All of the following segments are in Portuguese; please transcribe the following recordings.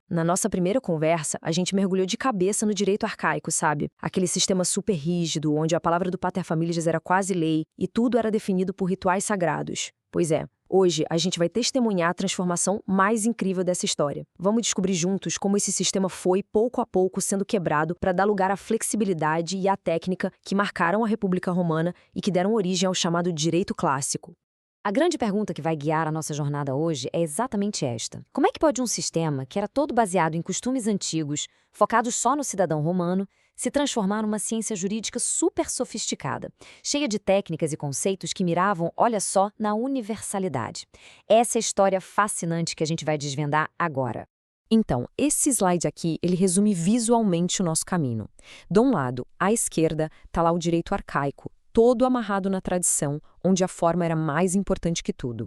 Na nossa primeira conversa, a gente mergulhou de cabeça no direito arcaico, sabe? Aquele sistema super rígido, onde a palavra do paterfamilias era quase lei e tudo era definido por rituais sagrados. Pois é, hoje a gente vai testemunhar a transformação mais incrível dessa história. Vamos descobrir juntos como esse sistema foi, pouco a pouco, sendo quebrado para dar lugar à flexibilidade e à técnica que marcaram a República Romana e que deram origem ao chamado direito clássico. A grande pergunta que vai guiar a nossa jornada hoje é exatamente esta. Como é que pode um sistema, que era todo baseado em costumes antigos, focados só no cidadão romano, se transformar numa ciência jurídica super sofisticada, cheia de técnicas e conceitos que miravam, olha só, na universalidade? Essa é a história fascinante que a gente vai desvendar agora. Então, esse slide aqui, ele resume visualmente o nosso caminho. De um lado, à esquerda, está lá o direito arcaico, todo amarrado na tradição, onde a forma era mais importante que tudo.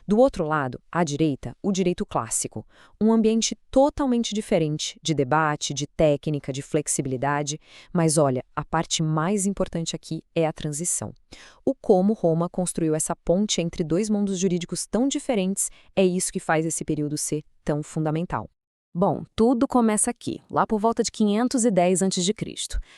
Do outro lado, à direita, o direito clássico, um ambiente totalmente diferente, de debate, de técnica, de flexibilidade, mas olha, a parte mais importante aqui é a transição. O como Roma construiu essa ponte entre dois mundos jurídicos tão diferentes, é isso que faz esse período ser tão fundamental. Bom, tudo começa aqui, lá por volta de 510 a.C.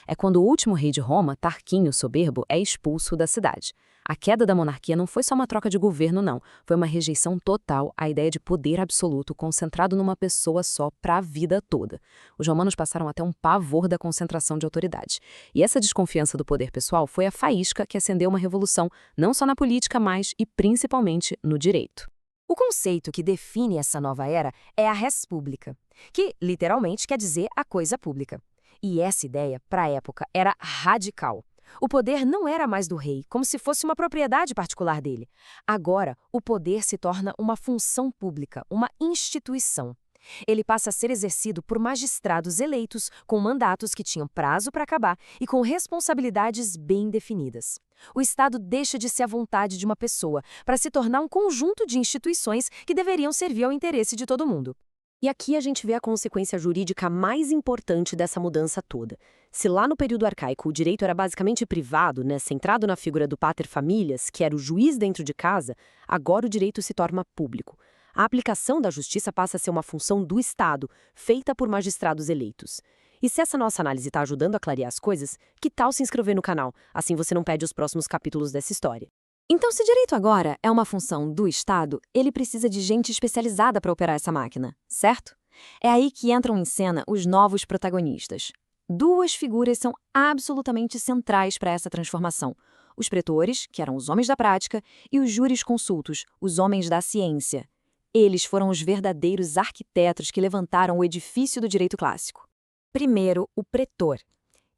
É quando o último rei de Roma, Tarquínio o Soberbo, é expulso da cidade. A queda da monarquia não foi só uma troca de governo, não. Foi uma rejeição total à ideia de poder absoluto concentrado numa pessoa só para a vida toda. Os romanos passaram até um pavor da concentração de autoridade. E essa desconfiança do poder pessoal foi a faísca que acendeu uma revolução, não só na política, mas e principalmente no direito. O conceito que define essa nova era é a res publica, que literalmente quer dizer a coisa pública. E essa ideia, para a época, era radical. O poder não era mais do rei, como se fosse uma propriedade particular dele. Agora, o poder se torna uma função pública, uma instituição. Ele passa a ser exercido por magistrados eleitos, com mandatos que tinham prazo para acabar e com responsabilidades bem definidas. O Estado deixa de ser a vontade de uma pessoa para se tornar um conjunto de instituições que deveriam servir ao interesse de todo mundo. E aqui a gente vê a consequência jurídica mais importante dessa mudança toda. Se lá no período arcaico o direito era basicamente privado, centrado na figura do pater familias, que era o juiz dentro de casa, agora o direito se torna público. A aplicação da justiça passa a ser uma função do Estado, feita por magistrados eleitos. E se essa nossa análise está ajudando a clarear as coisas, que tal se inscrever no canal? Assim você não perde os próximos capítulos dessa história. Então, se direito agora é uma função do Estado, ele precisa de gente especializada para operar essa máquina, certo? É aí que entram em cena os novos protagonistas. Duas figuras são absolutamente centrais para essa transformação. Os pretores, que eram os homens da prática, e os jurisconsultos, os homens da ciência. Eles foram os verdadeiros arquitetos que levantaram o edifício do direito clássico. Primeiro, o pretor.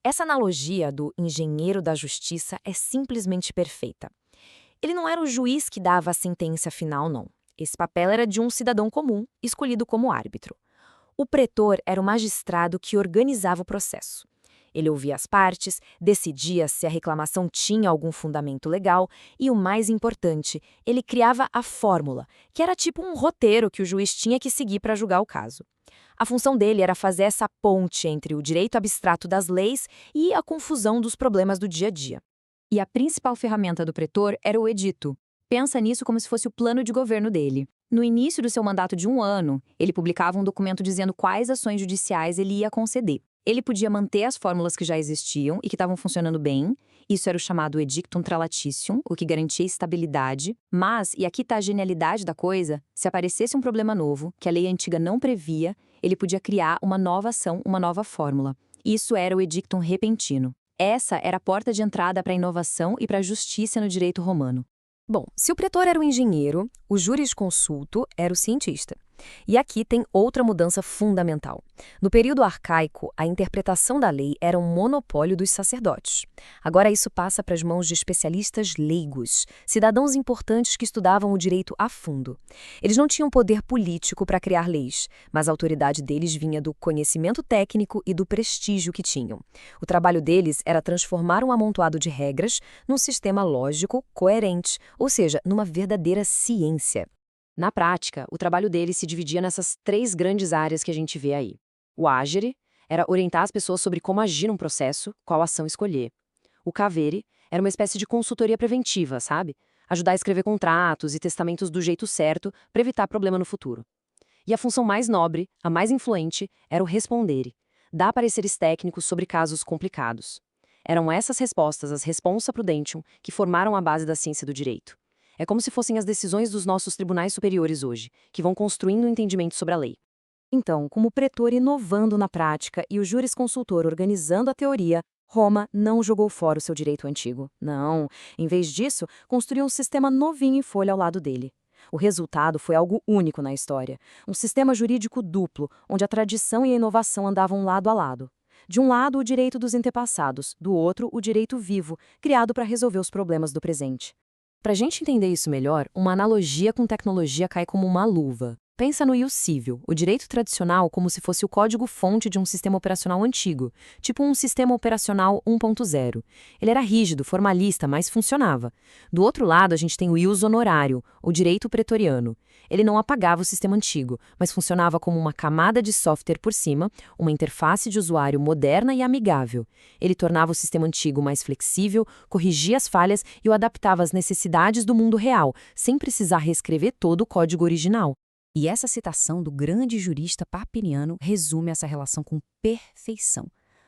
Essa analogia do engenheiro da justiça é simplesmente perfeita. Ele não era o juiz que dava a sentença final, não. Esse papel era de um cidadão comum, escolhido como árbitro. O pretor era o magistrado que organizava o processo. Ele ouvia as partes, decidia se a reclamação tinha algum fundamento legal e, o mais importante, ele criava a fórmula, que era tipo um roteiro que o juiz tinha que seguir para julgar o caso. A função dele era fazer essa ponte entre o direito abstrato das leis e a confusão dos problemas do dia a dia. E a principal ferramenta do pretor era o edito. Pensa nisso como se fosse o plano de governo dele. No início do seu mandato de 1 ano, ele publicava um documento dizendo quais ações judiciais ele ia conceder. Ele podia manter as fórmulas que já existiam e que estavam funcionando bem, isso era o chamado edictum tralatitium, o que garantia estabilidade, mas, e aqui está a genialidade da coisa, se aparecesse um problema novo, que a lei antiga não previa, ele podia criar uma nova ação, uma nova fórmula. Isso era o edictum repentino. Essa era a porta de entrada para a inovação e para a justiça no direito romano. Bom, se o pretor era o engenheiro, o jurisconsulto era o cientista. E aqui tem outra mudança fundamental. No período arcaico, a interpretação da lei era um monopólio dos sacerdotes. Agora isso passa para as mãos de especialistas leigos, cidadãos importantes que estudavam o direito a fundo. Eles não tinham poder político para criar leis, mas a autoridade deles vinha do conhecimento técnico e do prestígio que tinham. O trabalho deles era transformar um amontoado de regras num sistema lógico, coerente, ou seja, numa verdadeira ciência. Na prática, o trabalho deles se dividia nessas 3 grandes áreas que a gente vê aí. O agere era orientar as pessoas sobre como agir num processo, qual ação escolher. O cavere era uma espécie de consultoria preventiva, sabe? Ajudar a escrever contratos e testamentos do jeito certo para evitar problema no futuro. E a função mais nobre, a mais influente, era o respondere, dar pareceres técnicos sobre casos complicados. Eram essas respostas, as responsa prudentium, que formaram a base da ciência do direito. É como se fossem as decisões dos nossos tribunais superiores hoje, que vão construindo o entendimento sobre a lei. Então, como o pretor inovando na prática e o jurisconsultor organizando a teoria, Roma não jogou fora o seu direito antigo. Não, em vez disso, construiu um sistema novinho em folha ao lado dele. O resultado foi algo único na história, um sistema jurídico duplo, onde a tradição e a inovação andavam lado a lado. De um lado, o direito dos antepassados, do outro, o direito vivo, criado para resolver os problemas do presente. Para a gente entender isso melhor, uma analogia com tecnologia cai como uma luva. Pensa no ius civil, o direito tradicional, como se fosse o código-fonte de um sistema operacional antigo, tipo um sistema operacional 1.0. Ele era rígido, formalista, mas funcionava. Do outro lado, a gente tem o ius honorário, o direito pretoriano. Ele não apagava o sistema antigo, mas funcionava como uma camada de software por cima, uma interface de usuário moderna e amigável. Ele tornava o sistema antigo mais flexível, corrigia as falhas e o adaptava às necessidades do mundo real, sem precisar reescrever todo o código original. E essa citação do grande jurista Papiniano resume essa relação com perfeição.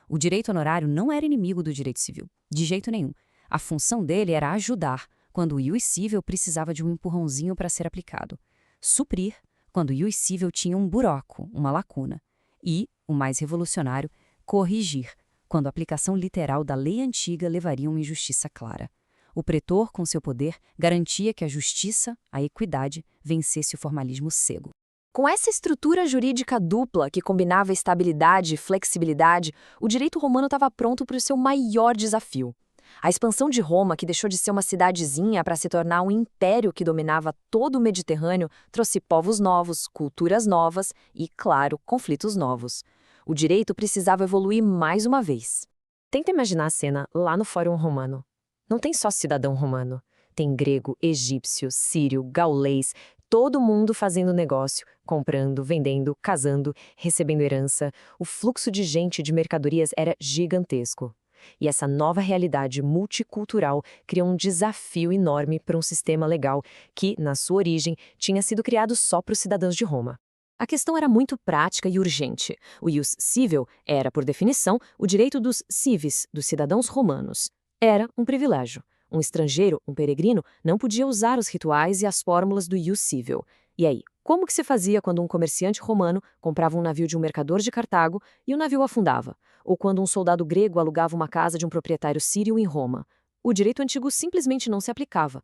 O direito honorário não era inimigo do direito civil, de jeito nenhum. A função dele era ajudar, quando o ius civil precisava de um empurrãozinho para ser aplicado. Suprir, quando o ius civil tinha um buraco, uma lacuna. E, o mais revolucionário, corrigir, quando a aplicação literal da lei antiga levaria a uma injustiça clara. O pretor, com seu poder, garantia que a justiça, a equidade, vencesse o formalismo cego. Com essa estrutura jurídica dupla que combinava estabilidade e flexibilidade, o direito romano estava pronto para o seu maior desafio. A expansão de Roma, que deixou de ser uma cidadezinha para se tornar um império que dominava todo o Mediterrâneo, trouxe povos novos, culturas novas e, claro, conflitos novos. O direito precisava evoluir mais uma vez. Tenta imaginar a cena lá no Fórum Romano. Não tem só cidadão romano. Tem grego, egípcio, sírio, gaulês, todo mundo fazendo negócio, comprando, vendendo, casando, recebendo herança. O fluxo de gente e de mercadorias era gigantesco. E essa nova realidade multicultural criou um desafio enorme para um sistema legal que, na sua origem, tinha sido criado só para os cidadãos de Roma. A questão era muito prática e urgente. O ius civil era, por definição, o direito dos civis, dos cidadãos romanos. Era um privilégio. Um estrangeiro, um peregrino, não podia usar os rituais e as fórmulas do ius civil. E aí, como que se fazia quando um comerciante romano comprava um navio de um mercador de Cartago e o navio afundava? Ou quando um soldado grego alugava uma casa de um proprietário sírio em Roma? O direito antigo simplesmente não se aplicava.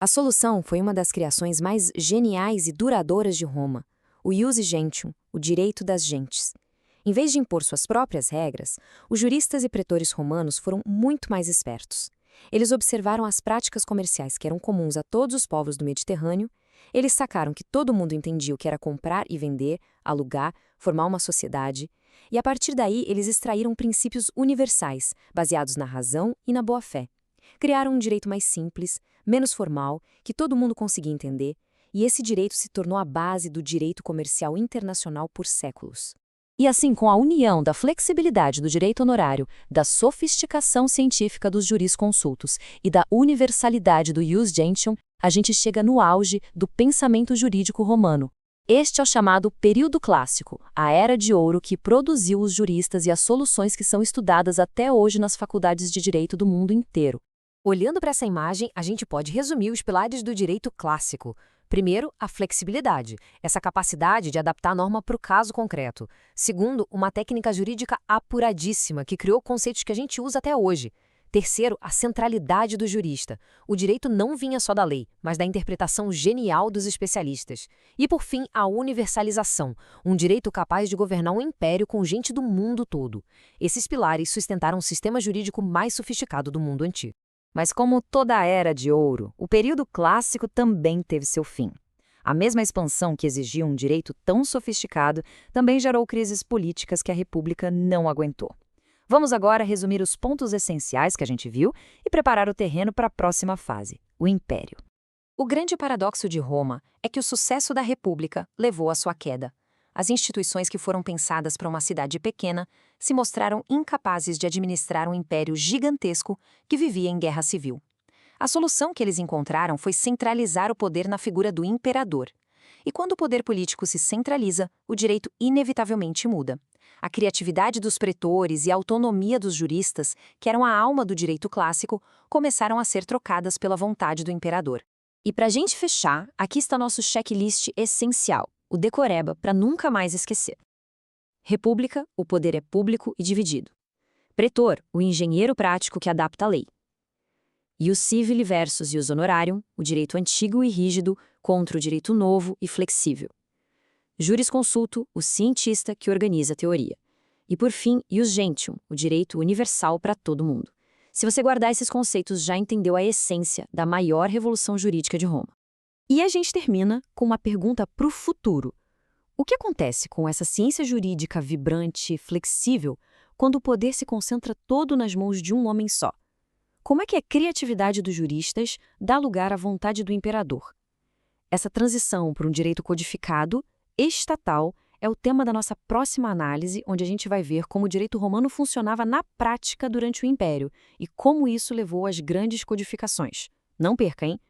A solução foi uma das criações mais geniais e duradouras de Roma, o ius gentium, o direito das gentes. Em vez de impor suas próprias regras, os juristas e pretores romanos foram muito mais espertos. Eles observaram as práticas comerciais que eram comuns a todos os povos do Mediterrâneo, eles sacaram que todo mundo entendia o que era comprar e vender, alugar, formar uma sociedade, e a partir daí eles extraíram princípios universais, baseados na razão e na boa-fé. Criaram um direito mais simples, menos formal, que todo mundo conseguia entender, e esse direito se tornou a base do direito comercial internacional por séculos. E assim, com a união da flexibilidade do direito honorário, da sofisticação científica dos jurisconsultos e da universalidade do ius gentium, a gente chega no auge do pensamento jurídico romano. Este é o chamado período clássico, a era de ouro que produziu os juristas e as soluções que são estudadas até hoje nas faculdades de direito do mundo inteiro. Olhando para essa imagem, a gente pode resumir os pilares do direito clássico. Primeiro, a flexibilidade, essa capacidade de adaptar a norma para o caso concreto. Segundo, uma técnica jurídica apuradíssima, que criou conceitos que a gente usa até hoje. Terceiro, a centralidade do jurista. O direito não vinha só da lei, mas da interpretação genial dos especialistas. E, por fim, a universalização, um direito capaz de governar um império com gente do mundo todo. Esses pilares sustentaram o sistema jurídico mais sofisticado do mundo antigo. Mas como toda a era de ouro, o período clássico também teve seu fim. A mesma expansão que exigia um direito tão sofisticado também gerou crises políticas que a República não aguentou. Vamos agora resumir os pontos essenciais que a gente viu e preparar o terreno para a próxima fase, o Império. O grande paradoxo de Roma é que o sucesso da República levou à sua queda. As instituições que foram pensadas para uma cidade pequena se mostraram incapazes de administrar um império gigantesco que vivia em guerra civil. A solução que eles encontraram foi centralizar o poder na figura do imperador. E quando o poder político se centraliza, o direito inevitavelmente muda. A criatividade dos pretores e a autonomia dos juristas, que eram a alma do direito clássico, começaram a ser trocadas pela vontade do imperador. E para a gente fechar, aqui está nosso checklist essencial, o decoreba, para nunca mais esquecer. República, o poder é público e dividido. Pretor, o engenheiro prático que adapta a lei. Ius civile versus ius honorarium, o direito antigo e rígido contra o direito novo e flexível. Jurisconsulto, o cientista que organiza a teoria. E por fim, ius gentium, o direito universal para todo mundo. Se você guardar esses conceitos, já entendeu a essência da maior revolução jurídica de Roma. E a gente termina com uma pergunta para o futuro. O que acontece com essa ciência jurídica vibrante e flexível quando o poder se concentra todo nas mãos de um homem só? Como é que a criatividade dos juristas dá lugar à vontade do imperador? Essa transição para um direito codificado, estatal, é o tema da nossa próxima análise, onde a gente vai ver como o direito romano funcionava na prática durante o Império e como isso levou às grandes codificações. Não perca, hein?